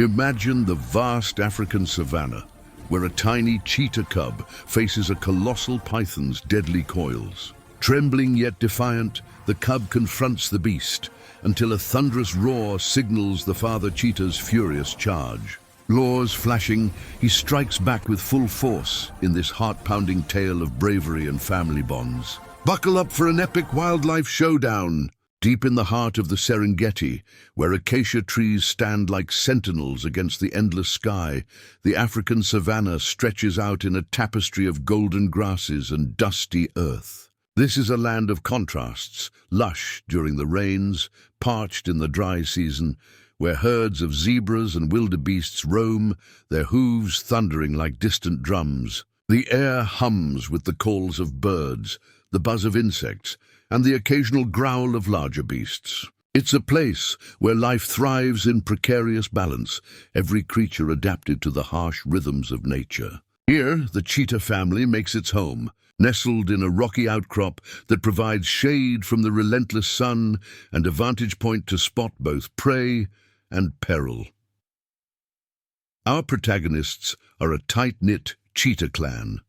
Imagine the vast African savanna, where a tiny cheetah cub faces a colossal python's deadly coils. Trembling yet defiant, the cub confronts the beast, until a thunderous roar signals the father cheetah's furious charge. Claws flashing, he strikes back with full force in this heart-pounding tale of bravery and family bonds. Buckle up for an epic wildlife showdown! Deep in the heart of the Serengeti, where acacia trees stand like sentinels against the endless sky, the African savanna stretches out in a tapestry of golden grasses and dusty earth. This is a land of contrasts, lush during the rains, parched in the dry season, where herds of zebras and wildebeests roam, their hooves thundering like distant drums. The air hums with the calls of birds, the buzz of insects, and the occasional growl of larger beasts. It's a place where life thrives in precarious balance, every creature adapted to the harsh rhythms of nature. Here, the cheetah family makes its home, nestled in a rocky outcrop that provides shade from the relentless sun and a vantage point to spot both prey and peril. Our protagonists are a tight-knit cheetah clan.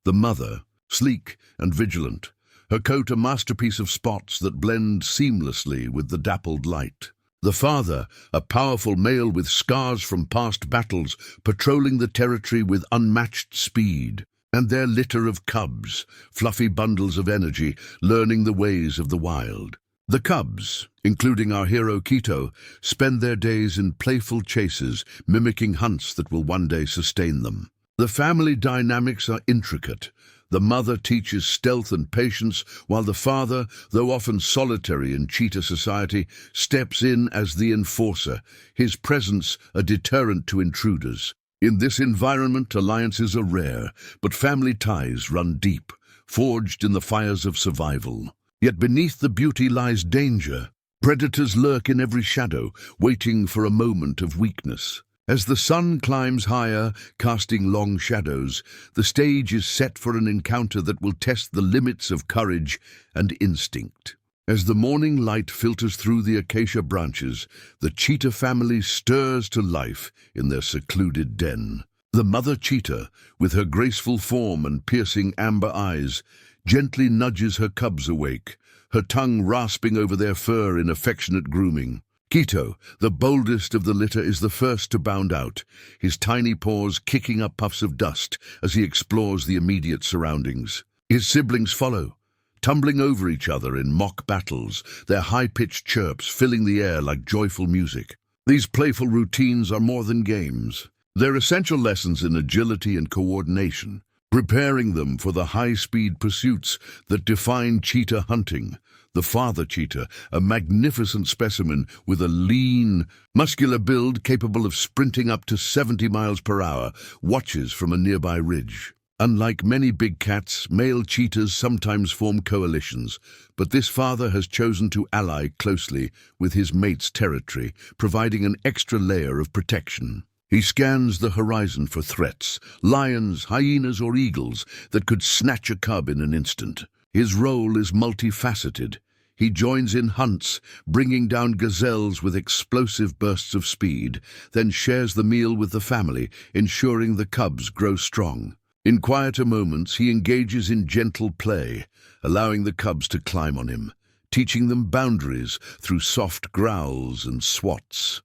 The mother, sleek and vigilant, her coat a masterpiece of spots that blend seamlessly with the dappled light. The father, a powerful male with scars from past battles, patrolling the territory with unmatched speed. And their litter of cubs, fluffy bundles of energy, learning the ways of the wild. The cubs, including our hero Keto, spend their days in playful chases, mimicking hunts that will one day sustain them. The family dynamics are intricate. The mother teaches stealth and patience, while the father, though often solitary in cheetah society, steps in as the enforcer, his presence a deterrent to intruders. In this environment, alliances are rare, but family ties run deep, forged in the fires of survival. Yet beneath the beauty lies danger. Predators lurk in every shadow, waiting for a moment of weakness. As the sun climbs higher, casting long shadows, the stage is set for an encounter that will test the limits of courage and instinct. As the morning light filters through the acacia branches, the cheetah family stirs to life in their secluded den. The mother cheetah, with her graceful form and piercing amber eyes, gently nudges her cubs awake, her tongue rasping over their fur in affectionate grooming. Keto, the boldest of the litter, is the first to bound out, his tiny paws kicking up puffs of dust as he explores the immediate surroundings. His siblings follow, tumbling over each other in mock battles, their high-pitched chirps filling the air like joyful music. These playful routines are more than games. They're essential lessons in agility and coordination, preparing them for the high-speed pursuits that define cheetah hunting. The father cheetah, a magnificent specimen with a lean, muscular build capable of sprinting up to 70 miles per hour, watches from a nearby ridge. Unlike many big cats, male cheetahs sometimes form coalitions, but this father has chosen to ally closely with his mate's territory, providing an extra layer of protection. He scans the horizon for threats, lions, hyenas, or eagles that could snatch a cub in an instant. His role is multifaceted. He joins in hunts, bringing down gazelles with explosive bursts of speed, then shares the meal with the family, ensuring the cubs grow strong. In quieter moments, he engages in gentle play, allowing the cubs to climb on him, teaching them boundaries through soft growls and swats.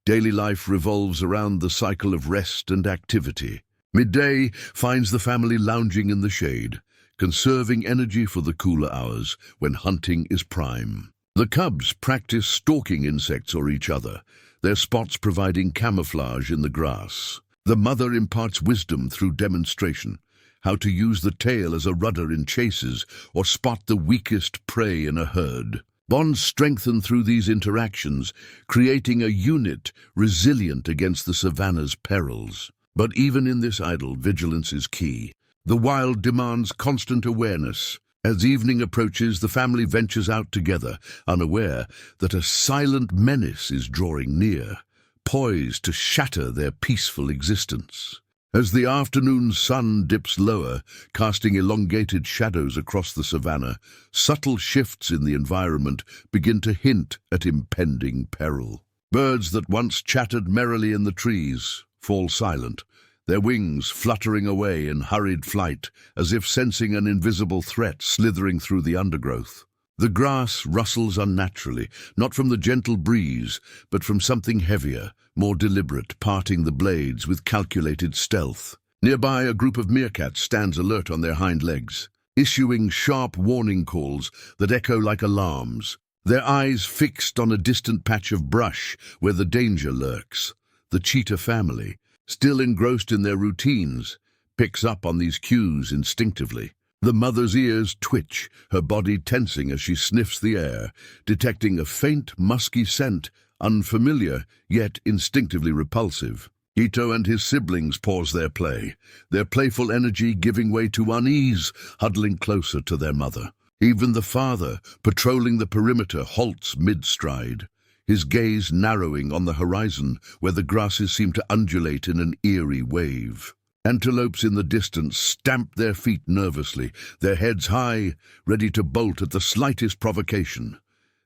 Daily life revolves around the cycle of rest and activity. Midday finds the family lounging in the shade, conserving energy for the cooler hours when hunting is prime. The cubs practice stalking insects or each other, their spots providing camouflage in the grass. The mother imparts wisdom through demonstration, how to use the tail as a rudder in chases or spot the weakest prey in a herd. Bonds strengthen through these interactions, creating a unit resilient against the savanna's perils. But even in this idyll, vigilance is key. The wild demands constant awareness. As evening approaches, the family ventures out together, unaware that a silent menace is drawing near, poised to shatter their peaceful existence. As the afternoon sun dips lower, casting elongated shadows across the savanna, subtle shifts in the environment begin to hint at impending peril. Birds that once chattered merrily in the trees fall silent, their wings fluttering away in hurried flight, as if sensing an invisible threat slithering through the undergrowth. The grass rustles unnaturally, not from the gentle breeze, but from something heavier, more deliberate, parting the blades with calculated stealth. Nearby, a group of meerkats stands alert on their hind legs, issuing sharp warning calls that echo like alarms, their eyes fixed on a distant patch of brush where the danger lurks. The cheetah family, still engrossed in their routines, picks up on these cues instinctively. The mother's ears twitch, her body tensing as she sniffs the air, detecting a faint, musky scent, unfamiliar, yet instinctively repulsive. Ito and his siblings pause their play, their playful energy giving way to unease, huddling closer to their mother. Even the father, patrolling the perimeter, halts mid-stride, his gaze narrowing on the horizon where the grasses seem to undulate in an eerie wave. Antelopes in the distance stamp their feet nervously, their heads high, ready to bolt at the slightest provocation.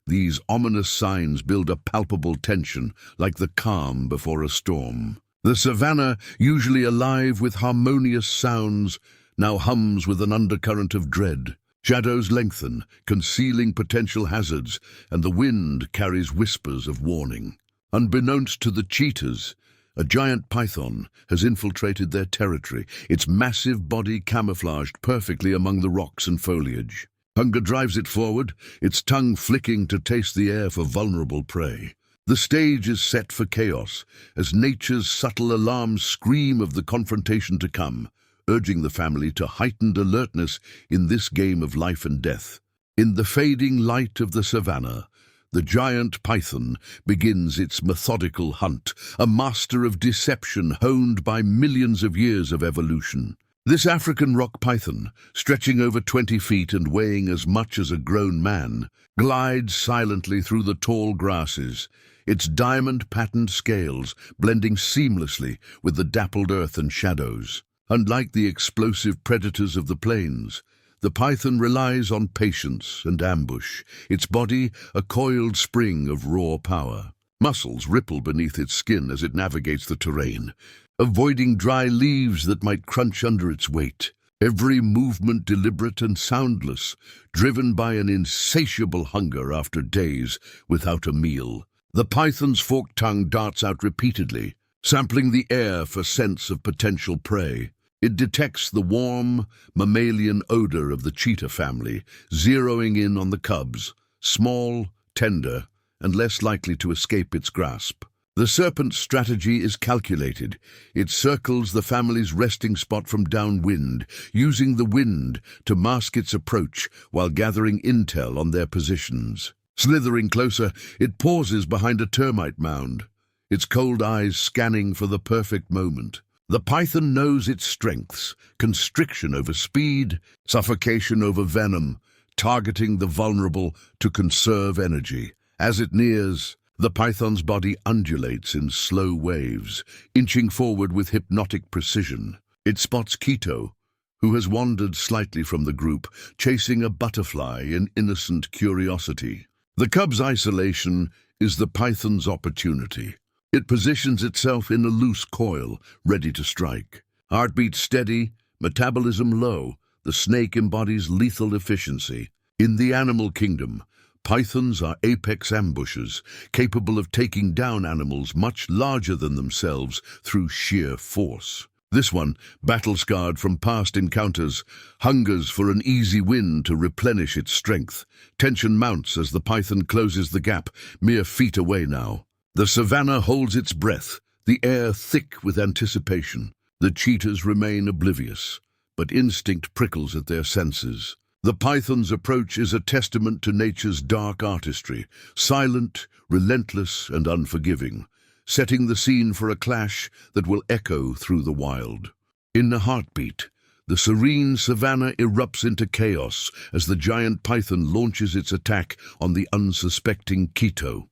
These ominous signs build a palpable tension, like the calm before a storm. The savanna, usually alive with harmonious sounds, now hums with an undercurrent of dread. Shadows lengthen, concealing potential hazards, and the wind carries whispers of warning. Unbeknownst to the cheetahs, a giant python has infiltrated their territory, its massive body camouflaged perfectly among the rocks and foliage. Hunger drives it forward, its tongue flicking to taste the air for vulnerable prey. The stage is set for chaos, as nature's subtle alarms scream of the confrontation to come, urging the family to heightened alertness in this game of life and death. In the fading light of the savanna, the giant python begins its methodical hunt, a master of deception honed by millions of years of evolution. This African rock python, stretching over 20 feet and weighing as much as a grown man, glides silently through the tall grasses, its diamond-patterned scales blending seamlessly with the dappled earth and shadows. Unlike the explosive predators of the plains, the python relies on patience and ambush, its body a coiled spring of raw power. Muscles ripple beneath its skin as it navigates the terrain, avoiding dry leaves that might crunch under its weight. Every movement deliberate and soundless, driven by an insatiable hunger after days without a meal. The python's forked tongue darts out repeatedly, sampling the air for scents of potential prey. It detects the warm, mammalian odor of the cheetah family, zeroing in on the cubs, small, tender, and less likely to escape its grasp. The serpent's strategy is calculated. It circles the family's resting spot from downwind, using the wind to mask its approach while gathering intel on their positions. Slithering closer, it pauses behind a termite mound, its cold eyes scanning for the perfect moment. The python knows its strengths: constriction over speed, suffocation over venom, targeting the vulnerable to conserve energy. As it nears, the python's body undulates in slow waves, inching forward with hypnotic precision. It spots Quito, who has wandered slightly from the group, chasing a butterfly in innocent curiosity. The cub's isolation is the python's opportunity. It positions itself in a loose coil, ready to strike. Heartbeat steady, metabolism low, the snake embodies lethal efficiency. In the animal kingdom, pythons are apex ambushers, capable of taking down animals much larger than themselves through sheer force. This one, battle-scarred from past encounters, hungers for an easy win to replenish its strength. Tension mounts as the python closes the gap, mere feet away now. The savanna holds its breath, the air thick with anticipation. The cheetahs remain oblivious, but instinct prickles at their senses. The python's approach is a testament to nature's dark artistry, silent, relentless, and unforgiving, setting the scene for a clash that will echo through the wild. In a heartbeat, the serene savanna erupts into chaos as the giant python launches its attack on the unsuspecting Quito.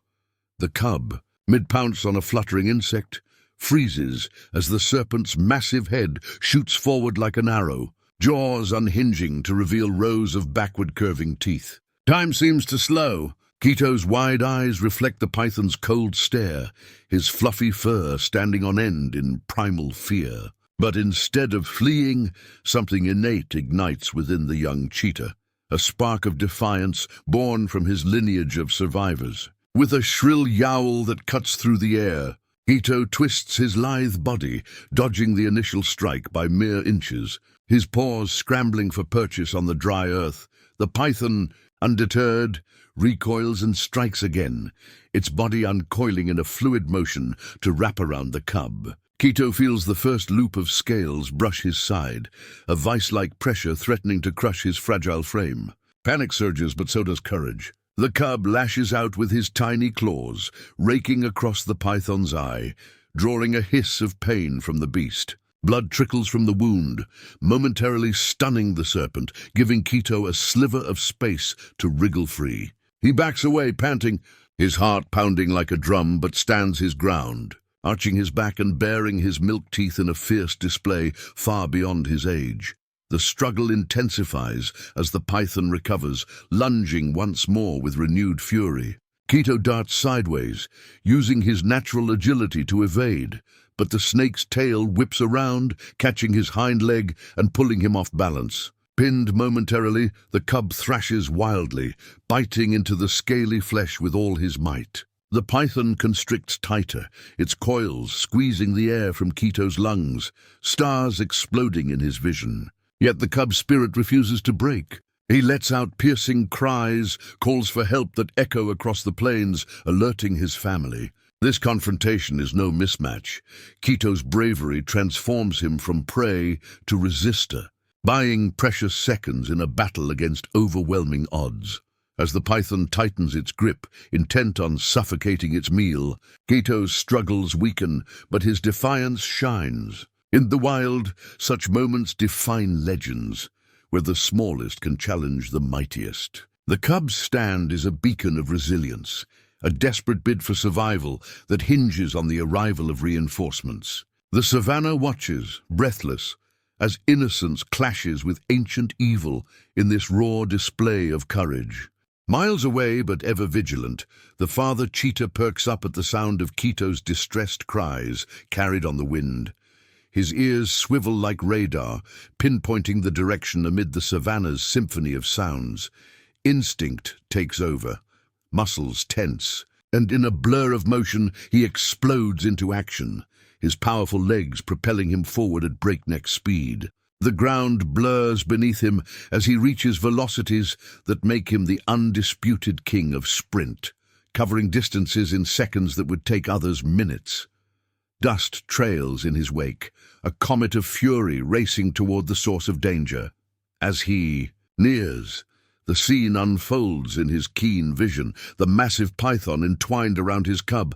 The cub, mid-pounce on a fluttering insect, freezes as the serpent's massive head shoots forward like an arrow, jaws unhinging to reveal rows of backward-curving teeth. Time seems to slow, Quito's wide eyes reflect the python's cold stare, his fluffy fur standing on end in primal fear. But instead of fleeing, something innate ignites within the young cheetah, a spark of defiance born from his lineage of survivors. With a shrill yowl that cuts through the air, Quito twists his lithe body, dodging the initial strike by mere inches, his paws scrambling for purchase on the dry earth. The python, undeterred, recoils and strikes again, its body uncoiling in a fluid motion to wrap around the cub. Quito feels the first loop of scales brush his side, a vice-like pressure threatening to crush his fragile frame. Panic surges, but so does courage. The cub lashes out with his tiny claws, raking across the python's eye, drawing a hiss of pain from the beast. Blood trickles from the wound, momentarily stunning the serpent, giving Quito a sliver of space to wriggle free. He backs away, panting, his heart pounding like a drum, but stands his ground, arching his back and baring his milk teeth in a fierce display far beyond his age. The struggle intensifies as the python recovers, lunging once more with renewed fury. Quito darts sideways, using his natural agility to evade, but the snake's tail whips around, catching his hind leg and pulling him off balance. Pinned momentarily, the cub thrashes wildly, biting into the scaly flesh with all his might. The python constricts tighter, its coils squeezing the air from Quito's lungs, stars exploding in his vision. Yet the cub's spirit refuses to break. He lets out piercing cries, calls for help that echo across the plains, alerting his family. This confrontation is no mismatch. Quito's bravery transforms him from prey to resistor, buying precious seconds in a battle against overwhelming odds. As the python tightens its grip, intent on suffocating its meal, Quito's struggles weaken, but his defiance shines. In the wild, such moments define legends, where the smallest can challenge the mightiest. The cub's stand is a beacon of resilience, a desperate bid for survival that hinges on the arrival of reinforcements. The Savanna watches, breathless, as innocence clashes with ancient evil in this raw display of courage. Miles away, but ever vigilant, the father cheetah perks up at the sound of Quito's distressed cries carried on the wind. His ears swivel like radar, pinpointing the direction amid the savanna's symphony of sounds. Instinct takes over, muscles tense, and in a blur of motion he explodes into action, his powerful legs propelling him forward at breakneck speed. The ground blurs beneath him as he reaches velocities that make him the undisputed king of sprint, covering distances in seconds that would take others minutes. Dust trails in his wake, a comet of fury racing toward the source of danger. As he nears, the scene unfolds in his keen vision, the massive python entwined around his cub,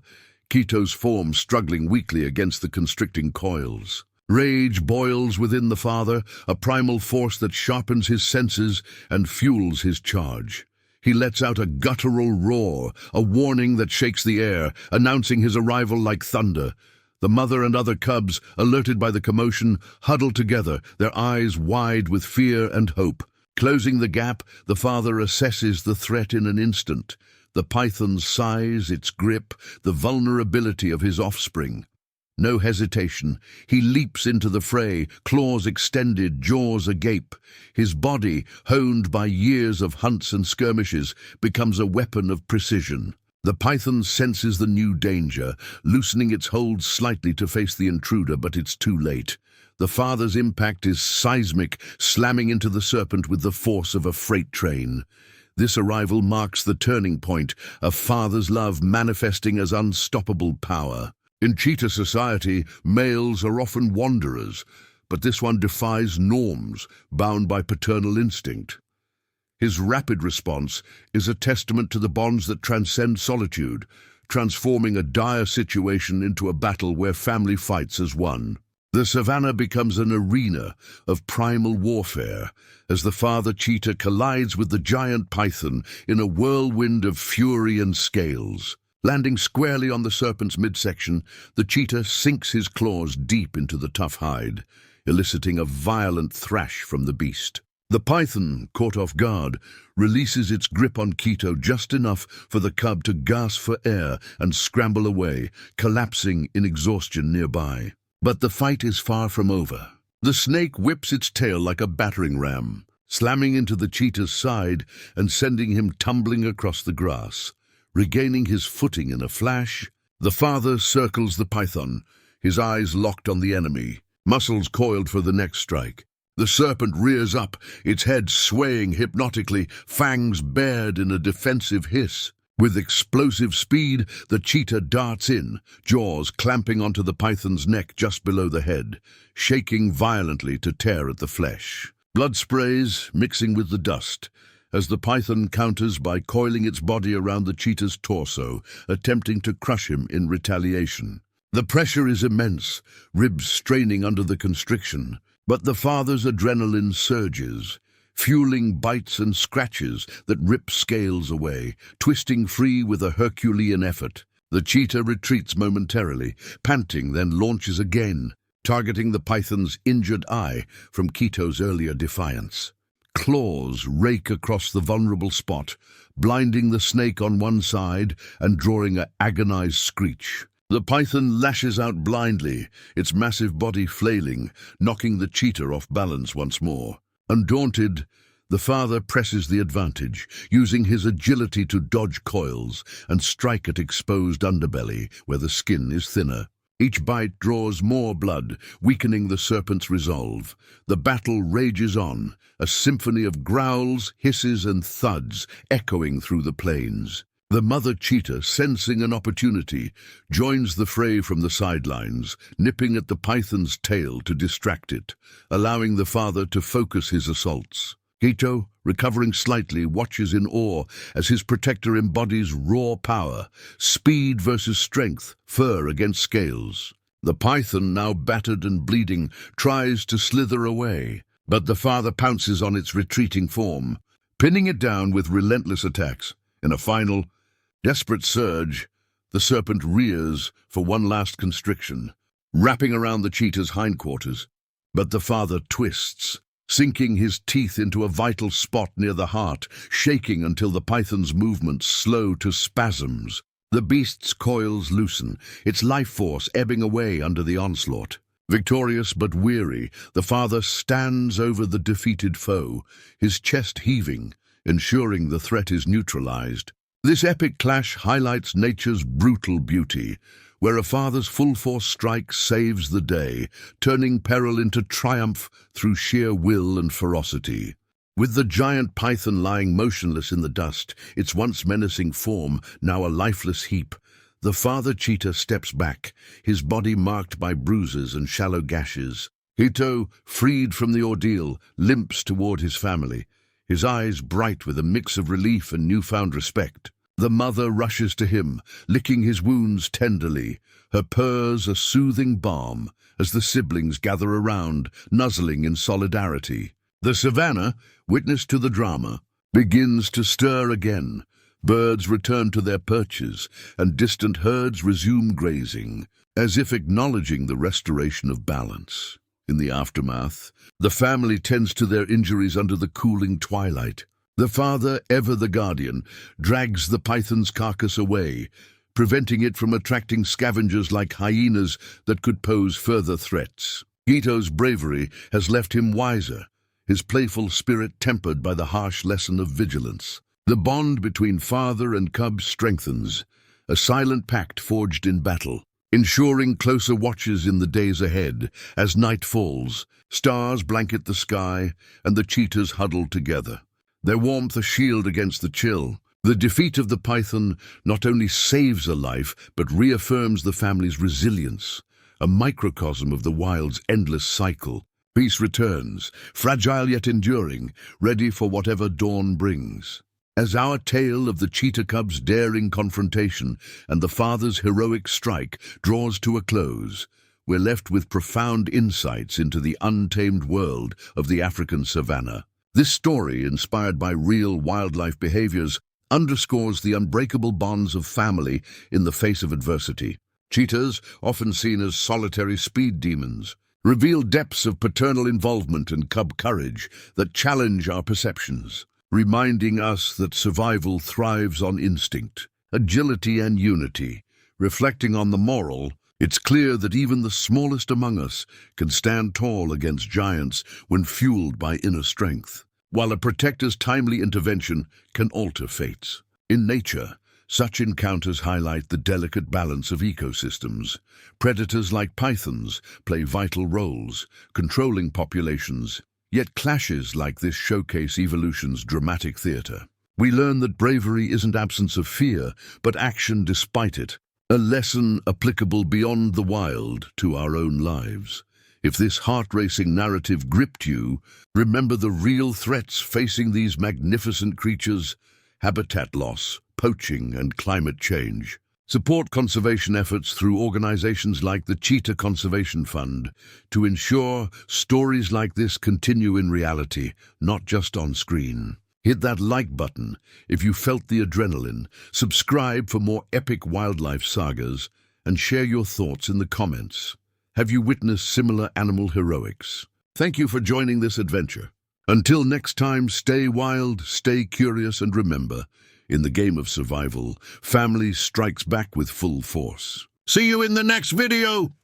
Quito's form struggling weakly against the constricting coils. Rage boils within the father, a primal force that sharpens his senses and fuels his charge. He lets out a guttural roar, a warning that shakes the air, announcing his arrival like thunder. The mother and other cubs, alerted by the commotion, huddle together, their eyes wide with fear and hope. Closing the gap, the father assesses the threat in an instant. The python's size, its grip, the vulnerability of his offspring. No hesitation, he leaps into the fray, claws extended, jaws agape. His body, honed by years of hunts and skirmishes, becomes a weapon of precision. The python senses the new danger, loosening its hold slightly to face the intruder, but it's too late. The father's impact is seismic, slamming into the serpent with the force of a freight train. This arrival marks the turning point, a father's love manifesting as unstoppable power. In cheetah society, males are often wanderers, but this one defies norms, bound by paternal instinct. His rapid response is a testament to the bonds that transcend solitude, transforming a dire situation into a battle where family fights as one. The savanna becomes an arena of primal warfare as the father cheetah collides with the giant python in a whirlwind of fury and scales. Landing squarely on the serpent's midsection, the cheetah sinks his claws deep into the tough hide, eliciting a violent thrash from the beast. The python, caught off guard, releases its grip on Cheetah just enough for the cub to gasp for air and scramble away, collapsing in exhaustion nearby. But the fight is far from over. The snake whips its tail like a battering ram, slamming into the cheetah's side and sending him tumbling across the grass. Regaining his footing in a flash, the father circles the python, his eyes locked on the enemy, muscles coiled for the next strike. The serpent rears up, its head swaying hypnotically, fangs bared in a defensive hiss. With explosive speed, the cheetah darts in, jaws clamping onto the python's neck just below the head, shaking violently to tear at the flesh. Blood sprays, mixing with the dust, as the python counters by coiling its body around the cheetah's torso, attempting to crush him in retaliation. The pressure is immense, ribs straining under the constriction, but the father's adrenaline surges, fueling bites and scratches that rip scales away, twisting free with a Herculean effort. The cheetah retreats momentarily, panting, then launches again, targeting the python's injured eye from Cheetah's earlier defiance. Claws rake across the vulnerable spot, blinding the snake on one side and drawing an agonized screech. The python lashes out blindly, its massive body flailing, knocking the cheetah off balance once more. Undaunted, the father presses the advantage, using his agility to dodge coils and strike at exposed underbelly where the skin is thinner. Each bite draws more blood, weakening the serpent's resolve. The battle rages on, a symphony of growls, hisses, and thuds echoing through the plains. The mother cheetah, sensing an opportunity, joins the fray from the sidelines, nipping at the python's tail to distract it, allowing the father to focus his assaults. Cheetah, recovering slightly, watches in awe as his protector embodies raw power, speed versus strength, fur against scales. The python, now battered and bleeding, tries to slither away, but the father pounces on its retreating form, pinning it down with relentless attacks. In a final, desperate surge, the serpent rears for one last constriction, wrapping around the cheetah's hindquarters. But the father twists, sinking his teeth into a vital spot near the heart, shaking until the python's movements slow to spasms. The beast's coils loosen, its life force ebbing away under the onslaught. Victorious but weary, the father stands over the defeated foe, his chest heaving, ensuring the threat is neutralized. This epic clash highlights nature's brutal beauty, where a father's full-force strike saves the day, turning peril into triumph through sheer will and ferocity. With the giant python lying motionless in the dust, its once menacing form now a lifeless heap, the father cheetah steps back, his body marked by bruises and shallow gashes. Cheetah, freed from the ordeal, limps toward his family, his eyes bright with a mix of relief and newfound respect. The mother rushes to him, licking his wounds tenderly, her purrs a soothing balm as the siblings gather around, nuzzling in solidarity. The Savanna, witness to the drama, begins to stir again. Birds return to their perches, and distant herds resume grazing, as if acknowledging the restoration of balance. In the aftermath, the family tends to their injuries under the cooling twilight. The father, ever the guardian, drags the python's carcass away, preventing it from attracting scavengers like hyenas that could pose further threats. Cheetah's bravery has left him wiser, his playful spirit tempered by the harsh lesson of vigilance. The bond between father and cub strengthens, a silent pact forged in battle, ensuring closer watches in the days ahead. As night falls, stars blanket the sky, and the cheetahs huddle together, their warmth a shield against the chill. The defeat of the python not only saves a life, but reaffirms the family's resilience, a microcosm of the wild's endless cycle. Peace returns, fragile yet enduring, ready for whatever dawn brings. As our tale of the cheetah cub's daring confrontation and the father's heroic strike draws to a close, we're left with profound insights into the untamed world of the African savanna. This story, inspired by real wildlife behaviors, underscores the unbreakable bonds of family in the face of adversity. Cheetahs, often seen as solitary speed demons, reveal depths of paternal involvement and cub courage that challenge our perceptions, reminding us that survival thrives on instinct, agility, and unity. Reflecting on the moral, it's clear that even the smallest among us can stand tall against giants when fueled by inner strength, while a protector's timely intervention can alter fates. In nature, such encounters highlight the delicate balance of ecosystems. Predators like pythons play vital roles, controlling populations, yet clashes like this showcase evolution's dramatic theater. We learn that bravery isn't absence of fear, but action despite it, a lesson applicable beyond the wild to our own lives. If this heart-racing narrative gripped you, remember the real threats facing these magnificent creatures: habitat loss, poaching, and climate change. Support conservation efforts through organizations like the Cheetah Conservation Fund to ensure stories like this continue in reality, not just on screen. Hit that like button if you felt the adrenaline, subscribe for more epic wildlife sagas, and share your thoughts in the comments. Have you witnessed similar animal heroics? Thank you for joining this adventure. Until next time, stay wild, stay curious, and remember, in the game of survival, family strikes back with full force. See you in the next video!